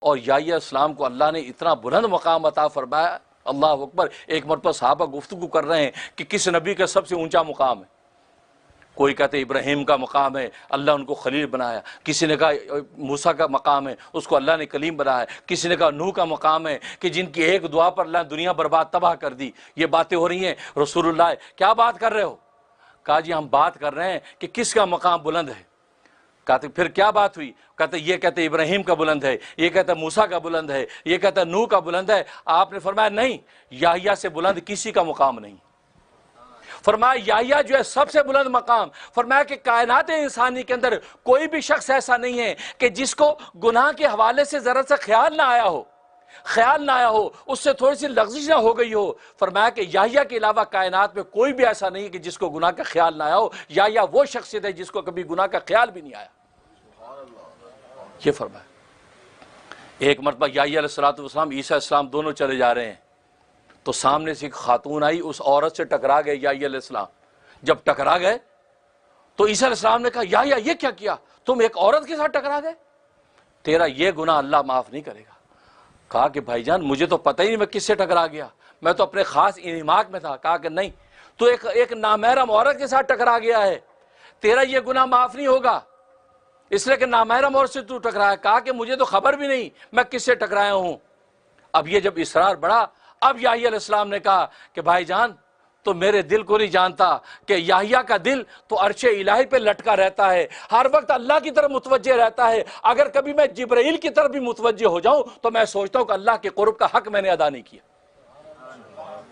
اور یحییٰ السلام کو اللہ نے اتنا بلند مقام عطا فرمایا. اللہ اکبر. ایک مرتبہ صحابہ گفتگو کر رہے ہیں کہ کس نبی کا سب سے اونچا مقام ہے. کوئی کہتے ابراہیم کا مقام ہے، اللہ ان کو خلیل بنایا. کسی نے کہا موسیٰ کا مقام ہے، اس کو اللہ نے کلیم بنایا. کسی نے کہا نوح کا مقام ہے کہ جن کی ایک دعا پر اللہ نے دنیا برباد تباہ کر دی. یہ باتیں ہو رہی ہیں. رسول اللہ کیا بات کر رہے ہو؟ کہا جی ہم بات کر رہے ہیں کہ کس کا مقام بلند ہے. کہتے پھر کیا بات ہوئی؟ کہتے یہ کہتے ابراہیم کا بلند ہے، یہ کہتا موسیٰ کا بلند ہے، یہ کہتا نوح کا بلند ہے. آپ نے فرمایا نہیں، یحییٰ سے بلند کسی کا مقام نہیں. فرمایا یحییٰ جو ہے سب سے بلند مقام. فرمایا کہ کائنات انسانی کے اندر کوئی بھی شخص ایسا نہیں ہے کہ جس کو گناہ کے حوالے سے ذرا سا خیال نہ آیا ہو، اس سے تھوڑی سی لغزش نہ ہو گئی ہو. فرمایا کہ یحییٰ کے علاوہ کائنات میں کوئی بھی ایسا نہیں کہ جس کو گناہ کا خیال نہ آیا ہو. یحییٰ وہ شخصیت ہے جس کو کبھی گناہ کا خیال بھی نہیں آیا. یہ فرمایا. ایک مرتبہ یحییٰ علیہ السلام عیسیٰ علیہ السلام دونوں چلے جا رہے ہیں تو سامنے سے ایک خاتون آئی، اس عورت سے ٹکرا گئے یحییٰ علیہ السلام. جب ٹکرا گئے تو عیسیٰ علیہ السلام نے کہا یحییٰ یہ کیا کیا؟ تم ایک عورت کے ساتھ ٹکرا گئے، تیرا یہ گناہ اللہ معاف نہیں کرے گا. کہا کہ بھائی جان مجھے تو پتہ ہی نہیں میں کس سے ٹکرا گیا، میں تو اپنے خاص انہماک میں تھا. کہا کہ نہیں، تو ایک نامحرم عورت کے ساتھ ٹکرا گیا ہے، تیرا یہ گناہ معاف نہیں ہوگا اس لیے کہ نامحرم عورت سے تو ٹکرایا. کہا کہ مجھے تو خبر بھی نہیں میں کس سے ٹکرایا ہوں. اب یہ جب اصرار بڑھا، اب یحییٰ علیہ السلام نے کہا کہ بھائی جان تو میرے دل کو نہیں جانتا کہ یحییٰ کا دل تو عرش الہی پہ لٹکا رہتا ہے، ہر وقت اللہ کی طرف متوجہ رہتا ہے. اگر کبھی میں جبرائیل کی طرف بھی متوجہ ہو جاؤں تو میں سوچتا ہوں کہ اللہ کے قرب کا حق میں نے ادا نہیں کیا.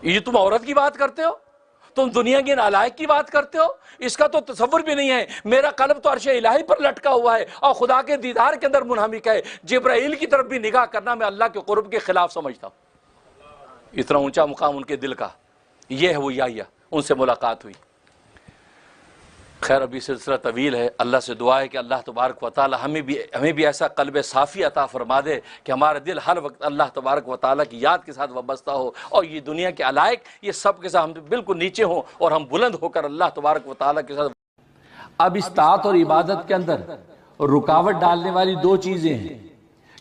یہ تم عورت کی بات کرتے ہو، تم دنیا کی نالائق کی بات کرتے ہو، اس کا تو تصور بھی نہیں ہے. میرا قلب تو عرش الہی پر لٹکا ہوا ہے اور خدا کے دیدار کے اندر منہمک ہے. جبرائیل کی طرف بھی نگاہ کرنا میں اللہ کے قرب کے خلاف سمجھتا ہوں. اتنا اونچا مقام ان کے دل کا. یہ ہے وہ یحییٰ، ان سے ملاقات ہوئی. خیر ابھی سلسلہ طویل ہے. اللہ سے دعا ہے کہ اللہ تبارک و تعالی ہمیں بھی ایسا قلب صافی عطا فرما دے کہ ہمارا دل ہر وقت اللہ تبارک و تعالی کی یاد کے ساتھ وابستہ ہو، اور یہ دنیا کے علائق یہ سب کے ساتھ ہم بالکل نیچے ہوں اور ہم بلند ہو کر اللہ تبارک و تعالی کے ساتھ. اب اس طاعت اور عبادت کے اندر رکاوٹ ڈالنے والی دو چیزیں ہیں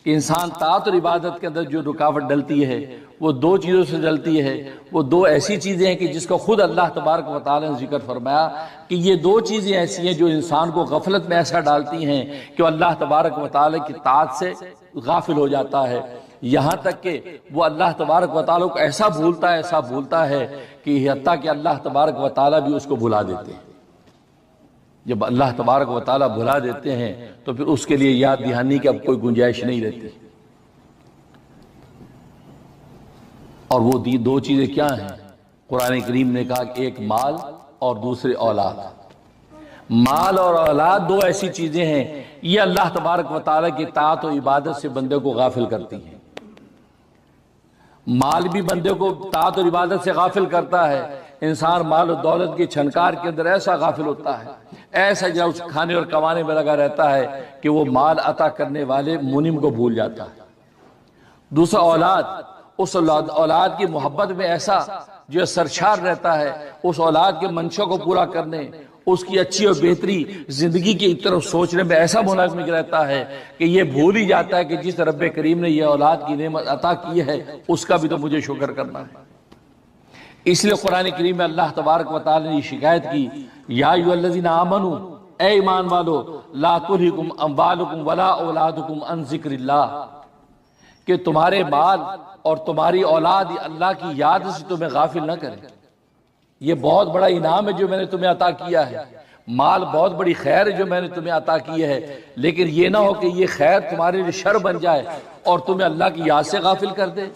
کہ انسان طاعت اور عبادت کے اندر جو رکاوٹ ڈلتی ہے وہ دو چیزوں سے ڈلتی ہے. وہ دو ایسی چیزیں ہیں کہ جس کو خود اللہ تبارک و تعالی نے ذکر فرمایا کہ یہ دو چیزیں ایسی ہیں جو انسان کو غفلت میں ایسا ڈالتی ہیں کہ وہ اللہ تبارک و تعالی کی طاعت سے غافل ہو جاتا ہے، یہاں تک کہ وہ اللہ تبارک و تعالی کو ایسا بھولتا ہے کہ حتیٰ کہ اللہ تبارک و تعالی بھی اس کو بھلا دیتے ہیں. جب اللہ تبارک و تعالی بھلا دیتے ہیں تو پھر اس کے لیے یاد دہانی کی اب کوئی گنجائش نہیں رہتی. اور وہ دو چیزیں کیا ہیں؟ قرآن کریم نے کہا کہ ایک مال اور دوسرے اولاد. مال اور اولاد دو ایسی چیزیں ہیں یہ اللہ تبارک و تعالی کی طاعت و عبادت سے بندے کو غافل کرتی ہیں. مال بھی بندے کو طاعت اور عبادت سے غافل کرتا ہے. انسان مال و دولت کی چھنکار کے اندر ایسا غافل ہوتا ہے، ایسا جو اس کھانے اور کمانے میں لگا رہتا ہے کہ وہ مال عطا کرنے والے منعم کو بھول جاتا ہے. دوسرا اولاد، اس اولاد کی محبت میں ایسا جو سرشار رہتا ہے، اس اولاد کے منشا کو پورا کرنے، اس کی اچھی اور بہتری زندگی کی طرف سوچنے میں ایسا منہمک رہتا ہے کہ یہ بھول ہی جاتا ہے کہ جس رب کریم نے یہ اولاد کی نعمت عطا کی ہے اس کا بھی تو مجھے شکر کرنا ہے. اس لیے قرآن کریم میں اللہ تبارک و تعالی نے شکایت کی، یا ایھا الذین آمنوا، اے ایمان والو، لا تلھکم اموالکم ولا اولادکم عن ذکر اللہ، کہ تمہارے مال اور تمہاری اولاد اللہ کی یاد سے تمہیں غافل نہ کرے. یہ بہت بڑا انعام ہے جو میں نے تمہیں عطا کیا ہے. مال بہت بڑی خیر ہے جو میں نے تمہیں عطا کی ہے، لیکن یہ نہ ہو کہ یہ خیر تمہارے لیے شر بن جائے اور تمہیں اللہ کی یاد سے غافل کر دے.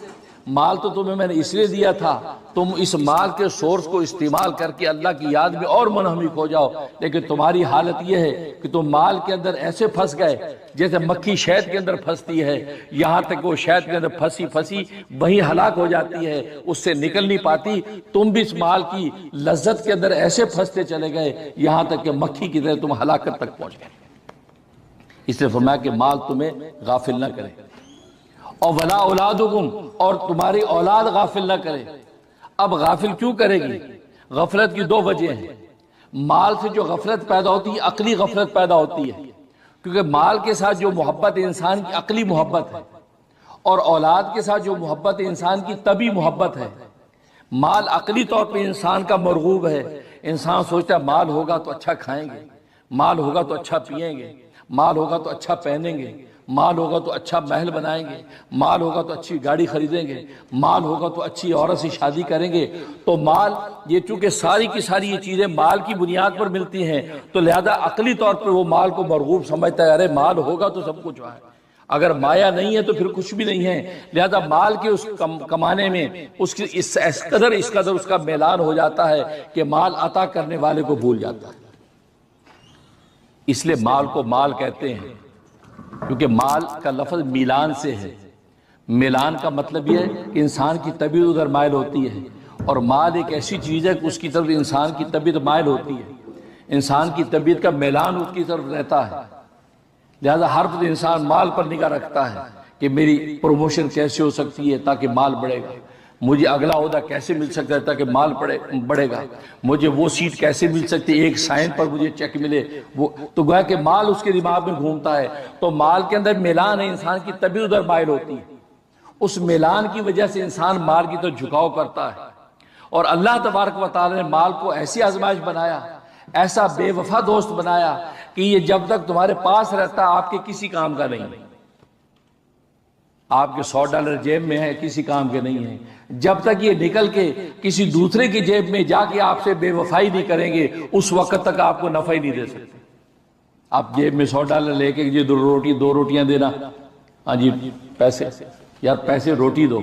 مال تو تمہیں میں نے اس لیے دیا تھا تم اس مال کے سورس کو استعمال کر کے اللہ کی یاد میں اور منہمک ہو جاؤ، لیکن تمہاری حالت یہ ہے کہ تم مال کے اندر ایسے پھنس گئے جیسے مکھی شہد کے اندر پھنستی ہے، یہاں تک وہ شہد کے اندر پھنسی وہیں ہلاک ہو جاتی ہے، اس سے نکل نہیں پاتی. تم بھی اس مال کی لذت کے اندر ایسے پھنستے چلے گئے یہاں تک کہ مکھی کی طرح تم ہلاکت تک پہنچ گئے. اس لیے فرمایا کہ مال تمہیں غافل نہ کرے، اور ولا اولادکم، اور تمہاری اولاد غافل نہ کرے. اب غافل کیوں کرے گی؟ غفلت کی دو وجہ ہیں. مال سے جو غفلت پیدا ہوتی ہے عقلی غفلت پیدا ہوتی ہے، کیونکہ مال کے ساتھ جو محبت انسان کی عقلی محبت ہے، اور اولاد کے ساتھ جو محبت انسان کی طبی محبت ہے۔ مال عقلی طور پہ انسان کا مرغوب ہے، انسان سوچتا ہے مال ہوگا تو اچھا کھائیں گے، مال ہوگا تو اچھا پئیں گے، مال ہوگا تو اچھا پہنیں گے، مال ہوگا تو اچھا محل بنائیں گے، مال ہوگا تو اچھی گاڑی خریدیں گے، مال ہوگا تو اچھی عورت سے شادی کریں گے۔ تو مال، یہ چونکہ ساری کی ساری یہ چیزیں مال کی بنیاد پر ملتی ہیں، تو لہذا عقلی طور پر وہ مال کو مرغوب سمجھتا ہے، ارے مال ہوگا تو سب کچھ ہے، اگر مایا نہیں ہے تو پھر کچھ بھی نہیں ہے۔ لہذا مال کے اس کمانے میں اس کی اس قدر اس کا میلان ہو جاتا ہے کہ مال عطا کرنے والے کو بھول جاتا ہے۔ اس لیے مال کو مال کہتے ہیں، کیونکہ مال کا لفظ میلان سے ہے۔ میلان کا مطلب یہ ہے کہ انسان کی طبیعت ادھر مائل ہوتی ہے، اور مال ایک ایسی چیز ہے کہ اس کی طرف انسان کی طبیعت مائل ہوتی ہے، انسان کی طبیعت کا میلان اس کی طرف رہتا ہے۔ لہذا ہر وقت انسان مال پر نگاہ رکھتا ہے کہ میری پروموشن کیسے ہو سکتی ہے تاکہ مال بڑھے گا، مجھے اگلا عہدہ کیسے مل سکتا ہے تاکہ مال بڑھے گا، مجھے وہ سیٹ کیسے مل سکتی ہے، ایک سائن پر مجھے چیک ملے، وہ تو گویا کہ مال اس کے دماغ میں گھومتا ہے۔ تو مال کے اندر میلان ہے، انسان کی طبیعت ادھر مائل ہوتی ہے، اس میلان کی وجہ سے انسان مال کی طرف جھکاؤ کرتا ہے۔ اور اللہ تبارک و تعالی نے مال کو ایسی آزمائش بنایا، ایسا بے وفا دوست بنایا کہ یہ جب تک تمہارے پاس رہتا آپ کے کسی کام کا نہیں، آپ کے $100 جیب میں ہے کسی کام کے نہیں ہے، جب تک یہ نکل کے کسی دوسرے کی جیب میں جا کے آپ سے بے وفائی نہیں کریں گے، اس وقت تک آپ کو نفع ہی نہیں دے سکتے۔ آپ جیب میں $100 لے کے یہ 2 روٹیاں دینا، ہاں جی پیسے، یار پیسے روٹی دو،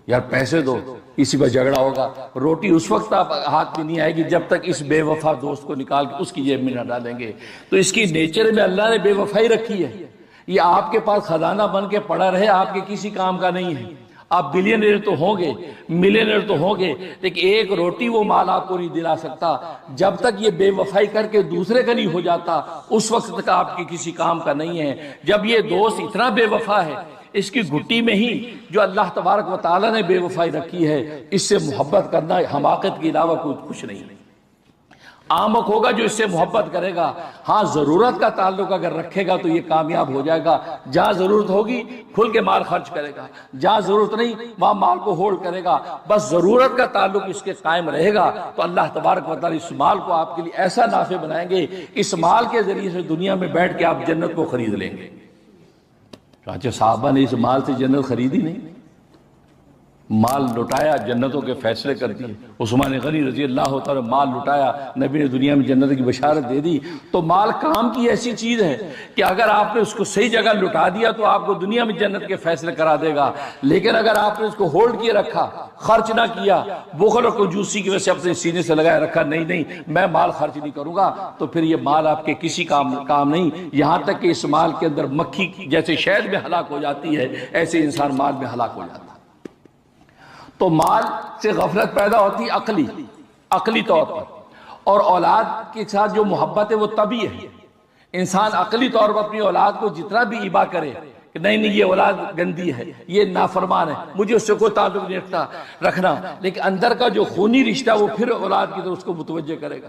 یار پیسے دو، اسی پر جھگڑا ہوگا۔ روٹی اس وقت آپ ہاتھ میں نہیں آئے گی جب تک اس بے وفا دوست کو نکال کے اس کی جیب میں نہ ڈالیں گے۔ تو اس کی نیچر میں اللہ نے بے وفائی رکھی ہے، یہ آپ کے پاس خزانہ بن کے پڑا رہے، آپ کے کسی کام کا نہیں ہے۔ آپ بلینئر تو ہوں گے، ملینئر تو ہوں گے، لیکن ایک روٹی وہ مال آپ کو نہیں دلا سکتا جب تک یہ بے وفائی کر کے دوسرے کا نہیں ہو جاتا، اس وقت تک آپ کی کسی کام کا نہیں ہے۔ جب یہ دوست اتنا بے وفا ہے، اس کی گھٹی میں ہی جو اللہ تبارک و تعالیٰ نے بے وفائی رکھی ہے، اس سے محبت کرنا حماقت کے علاوہ کچھ نہیں۔ آمق ہوگا جو اس سے محبت کرے گا، ہاں ضرورت کا تعلق اگر رکھے گا تو یہ کامیاب ہو جائے گا۔ جہاں ضرورت ہوگی کھل کے مال خرچ کرے گا، جہاں ضرورت نہیں وہاں مال کو ہولڈ کرے گا۔ بس ضرورت کا تعلق اس کے قائم رہے گا تو اللہ تبارک و تعالیٰ اس مال کو آپ کے لیے ایسا نافع بنائیں گے، اس مال کے ذریعے سے دنیا میں بیٹھ کے آپ جنت کو خرید لیں گے۔ چنانچہ صحابہ نے اس مال سے جنت خریدی نہیں، مال لٹایا جنتوں کے فیصلے کرتی ہے۔ عثمان غنی رضی اللہ تعالیٰ مال لٹایا، نبی نے دنیا میں جنت کی بشارت دے دی۔ تو مال کام کی ایسی چیز ہے کہ اگر آپ نے اس کو صحیح جگہ لٹا دیا تو آپ کو دنیا میں جنت کے فیصلے کرا دے گا، لیکن اگر آپ نے اس کو ہولڈ کیے رکھا، خرچ نہ کیا، بخل اور کنجوسی کی وجہ سے اپنے سینے سے لگائے رکھا، نہیں میں مال خرچ نہیں کروں گا، تو پھر یہ مال آپ کے کسی کام نہیں، یہاں تک کہ اس مال کے اندر مکھی جیسے شہد میں ہلاک ہو جاتی ہے، ایسے انسان مال میں ہلاک ہو جاتا ہے۔ تو مال سے غفلت پیدا ہوتی عقلی طور پر، اور اولاد کے ساتھ جو محبت ہے وہ طبعی ہے۔ انسان عقلی طور پر اپنی اولاد کو جتنا بھی ابا کرے کہ نہیں یہ اولاد گندی ہے، یہ نافرمان ہے، مجھے اس سے کوئی تعلق نہیں رکھنا، لیکن اندر کا جو خونی رشتہ وہ پھر اولاد کی طرف اس کو متوجہ کرے گا۔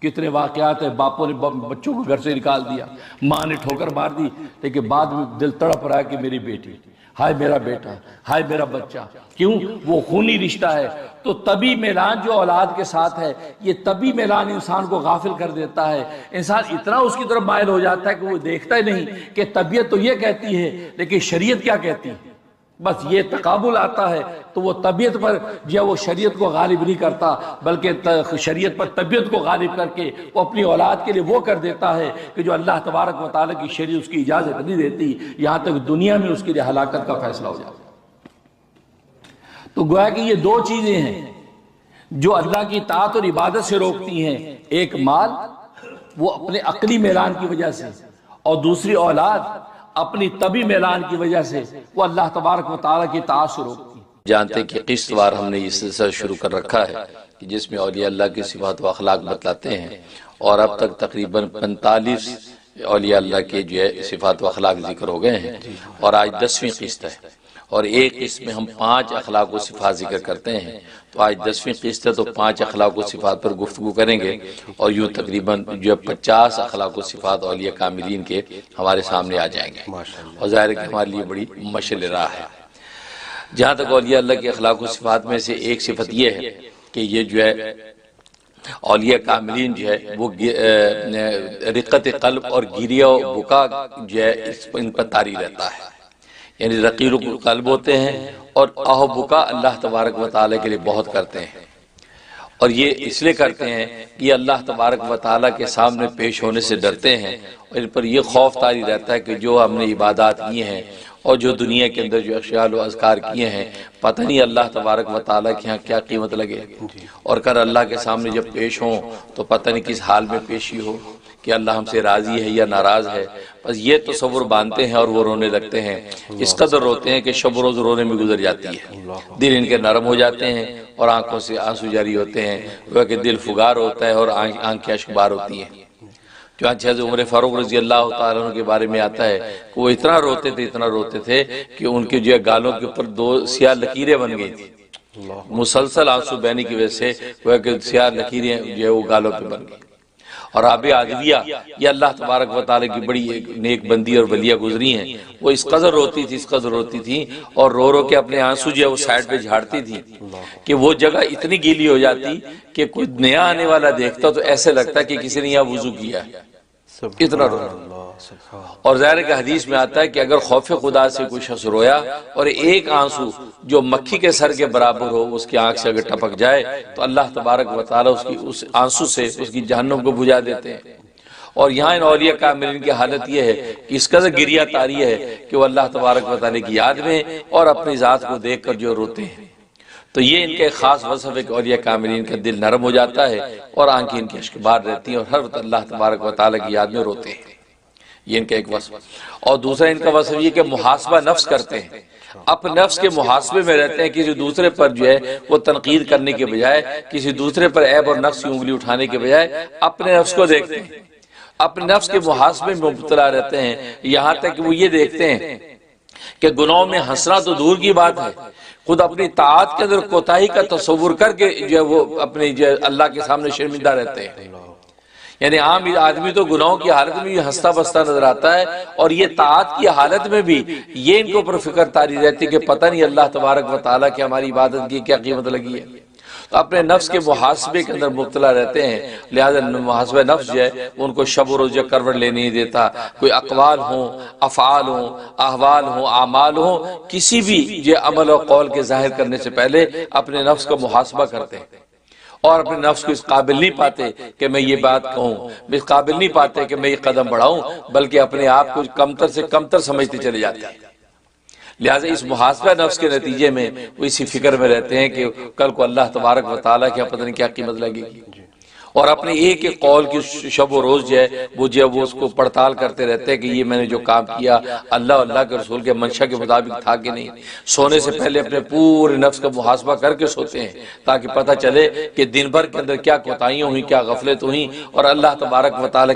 کتنے واقعات ہیں، باپوں نے بچوں کو گھر سے نکال دیا، ماں نے ٹھوکر مار دی، لیکن بعد میں دل تڑپ رہا ہے کہ میری بیٹی، ہائے میرا بیٹا، ہائے میرا بچہ، کیوں؟ وہ خونی رشتہ ہے۔ تو طبی میلان جو اولاد کے ساتھ ہے، یہ طبی میلان انسان کو غافل کر دیتا ہے، انسان اتنا اس کی طرف مائل ہو جاتا ہے کہ وہ دیکھتا ہی نہیں کہ طبیعت تو یہ کہتی ہے لیکن شریعت کیا کہتی ہے۔ بس یہ تقابل آتا ہے تو وہ طبیعت پر وہ شریعت کو غالب نہیں کرتا، بلکہ شریعت پر طبیعت کو غالب کر کے وہ اپنی اولاد کے لیے وہ کر دیتا ہے کہ جو اللہ تبارک و تعالیٰ کی شریعت اس کی اجازت نہیں دیتی، یہاں تک دنیا میں اس کے لیے ہلاکت کا فیصلہ ہو جاتا ہے۔ تو گویا کہ یہ دو چیزیں ہیں جو اللہ کی اطاعت اور عبادت سے روکتی ہیں، ایک مال وہ اپنے عقلی میلان کی وجہ سے، اور دوسری اولاد اپنی طبی میلان کی وجہ سے وہ اللہ تبارک و تعالیٰ کی اطاعت سے روکتی ہے۔ جانتے کہ قسط وار ہم نے یہ سلسلہ شروع کر رکھا ہے کہ جس میں اولیاء اللہ کی صفات و اخلاق بتلاتے ہیں، اور اب تک تقریباً 45 اولیاء اللہ کے جو ہے صفات و اخلاق ذکر ہو گئے ہیں، اور آج 10ویں قسط ہے، اور ایک قسط میں ہم 5 اخلاق و صفات ذکر کرتے ہیں، تو آج 10ویں قسط ہے تو 5 اخلاق و صفات پر گفتگو کریں گے، اور یوں تقریباً جو 50 اخلاق و صفات اولیاء کاملین کے ہمارے سامنے آ جائیں گے، اور ظاہر ہے کہ ہمارے لیے بڑی مشعل راہ ہے۔ جہاں تک اولیاء اللہ کے اخلاق و صفات میں سے ایک صفت یہ ہے کہ یہ جو ہے اولیاء کاملین جو ہے وہ رقت قلب اور گریہ و بکا جو ہے ان پر طاری رہتا ہے، یعنی رقیق قلب ہوتے ہیں اور آہ و بکا اللہ تبارک و تعالیٰ کے لیے بہت کرتے ہیں، اور یہ اس لیے کرتے ہیں کہ یہ اللہ تبارک و تعالیٰ کے سامنے پیش ہونے سے ڈرتے ہیں، اور ان پر یہ خوف طاری رہتا ہے کہ جو ہم نے عبادات کی ہیں اور جو دنیا کے اندر جو اشیاء و اذکار کیے ہیں پتہ نہیں اللہ تبارک و تعالیٰ کے ہاں کیا قیمت لگے، اور کل اللہ کے سامنے جب پیش ہوں تو پتہ نہیں کس حال میں پیشی ہو کہ اللہ ہم سے راضی ہے یا ناراض ہے۔ بس یہ تصور باندھتے ہیں اور وہ رونے لگتے ہیں، اس قدر روتے ہیں کہ شب و روز رونے میں گزر جاتی ہے، دل ان کے نرم ہو جاتے ہیں اور آنکھوں سے آنسو جاری ہوتے ہیں، وہ کہ دل فگار ہوتا ہے اور آنکھیں اشکبار ہوتی ہیں۔ چنانچہ حضرت عمر فاروق رضی اللہ تعالیٰ عنہ کے بارے میں آتا ہے کہ وہ اتنا روتے تھے کہ ان کے جو گالوں کے اوپر 2 سیاہ لکیریں بن گئی تھی، مسلسل آنسو بہنے کی وجہ سے وہ کہ سیاہ لکیریں جو ہے وہ گالوں پہ بن گئی۔ اور رابعہ عدویہ یہ اللہ تبارک و تعالیٰ کی بڑی ایک نیک بندی اور ولیہ گزری ہیں، وہ اس قدر روتی تھی اور رو رو کے اپنے آنسو جو ہے وہ سائڈ پہ جھاڑتی تھی کہ وہ جگہ اتنی گیلی ہو جاتی کہ کوئی نیا آنے والا دیکھتا تو ایسے لگتا کہ کسی نے یہاں وضو کیا ہے، اتنا رو۔ اور ظاہر کہ حدیث میں آتا ہے کہ اگر خوف خدا سے کوئی شخص رویا اور ایک آنسو جو مکھی کے سر کے برابر ہو اس کی آنکھ سے اگر ٹپک جائے تو اللہ تبارک و تعالیٰ اس آنسو سے اس کی جہنم کو بجھا دیتے ہیں۔ اور یہاں ان اولیاء کاملین کی حالت یہ ہے کہ اس قدر گریہ طاری ہے کہ وہ اللہ تبارک و تعالیٰ کی یاد میں اور اپنی ذات کو دیکھ کر جو روتے ہیں۔ تو یہ ان کے خاص وصف ہے کہ اولیاء کاملین کا دل نرم ہو جاتا ہے اور آنکھیں ان کی اشکبار رہتی ہیں اور ہر وقت اللہ تبارک و تعالیٰ کی یاد میں روتے ہیں، یہ ان کا ایک وصف۔ اور دوسرا ان کا وصف یہ کہ محاسبہ نفس کرتے ہیں، اپنے نفس کے محاسبے میں رہتے ہیں، کسی دوسرے پر جو ہے وہ تنقید کرنے کے بجائے، کسی دوسرے پر عیب اور نقص کی انگلی اٹھانے کے بجائے اپنے نفس کو دیکھتے ہیں، اپنے نفس کے محاسبے میں مبتلا رہتے ہیں، یہاں تک کہ وہ یہ دیکھتے ہیں کہ گناہوں میں ہنسنا تو دور کی بات ہے، خود اپنی طاعت کے اندر کوتاہی کا تصور کر کے جو ہے وہ اپنے جو اللہ کے سامنے شرمندہ رہتے ہیں۔ یعنی عام آدمی تو گناہوں کی حالت میں یہ ہنستا بستا نظر آتا ہے، اور یہ طاعت کی حالت میں بھی یہ ان کے اوپر فکر طاری رہتی ہے کہ پتہ نہیں اللہ تبارک و تعالیٰ کی ہماری عبادت کی کیا قیمت لگی ہے۔ تو اپنے نفس کے محاسبے کے اندر مبتلا رہتے ہیں، لہذا محاسبہ نفس جو ہے ان کو شب و روز جو کروٹ لینے نہیں دیتا، کوئی اقوال ہوں، افعال ہوں، احوال ہوں، اعمال ہوں، کسی بھی جو عمل و قول کے ظاہر کرنے سے پہلے اپنے نفس کا محاسبہ کرتے ہیں، اور اپنے نفس کو اس قابل نہیں پاتے کہ میں یہ بات کہوں، اس قابل نہیں پاتے کہ میں یہ قدم بڑھاؤں، بلکہ اپنے آپ کو کمتر سے کمتر سمجھتے چلے جاتے ہیں۔ لہٰذا اس محاسبہ نفس کے نتیجے میں وہ اسی فکر میں رہتے ہیں کہ کل کو اللہ تبارک و تعالیٰ کی پتہ نہیں کیا قیمت لگے گی، اور اپنے ایک ایک قول کی شب و روز جو ہے وہ اس کو پڑتال کرتے رہتے ہیں کہ یہ میں نے جو کام کیا اللہ اللہ کے رسول کے منشا کے مطابق تھا کہ نہیں۔ سونے سے پہلے اپنے پورے نفس کا محاسبہ کر کے سوتے ہیں تاکہ پتہ چلے کہ دن بھر کے اندر کیا کوتاہیاں ہوئیں، کیا غفلت ہوئیں، اور اللہ تبارک و تعالیٰ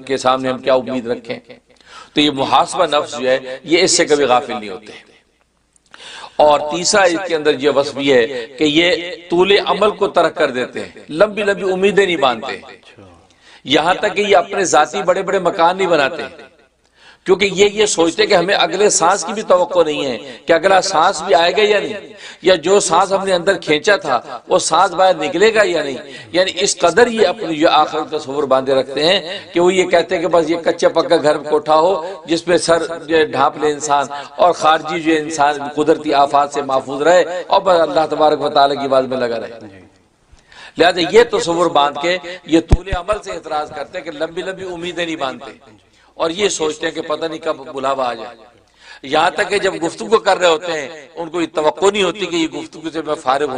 کے سامنے ہم کیا امید رکھیں۔ تو یہ محاسبہ نفس جو ہے یہ اس سے کبھی غافل نہیں ہوتے۔ اور تیسرا اس کے اندر یہ وصف یہ ہے کہ یہ طول عمل کو ترک کر دیتے ہیں، لمبی لمبی امیدیں نہیں باندھتے، یہاں تک کہ یہ اپنے ذاتی بڑے بڑے مکان نہیں بناتے، کیونکہ یہ سوچتے کہ ہمیں اگلے سانس کی بھی توقع نہیں ہے کہ اگلا سانس بھی آئے گا یا نہیں، یا جو سانس ہم نے اندر کھینچا تھا وہ سانس باہر نکلے گا یا نہیں۔ یعنی اس قدر یہ اپنی جو آخرت کا تصور باندھے رکھتے ہیں کہ وہ یہ کہتے ہیں کہ بس یہ کچا پکا گھر کوٹھا ہو جس پہ سر جو ڈھانپ لے انسان، اور خارجی جو انسان قدرتی آفات سے محفوظ رہے، اور بس اللہ تبارک و تعالیٰ کی بات میں لگا رہے۔ لہذا یہ تصور باندھ کے یہ طول عمل سے اعتراض کرتے ہیں کہ لمبی لمبی امیدیں نہیں باندھتے، اور یہ سوچتے ہیں کہ پتہ نہیں کب بلاوا آ جائے۔ یہاں تک کہ جب گفتگو کر رہے ہوتے ہیں ان کو یہ توقع نہیں ہوتی کہ یہ گفتگو سے میں فارغ ہوں۔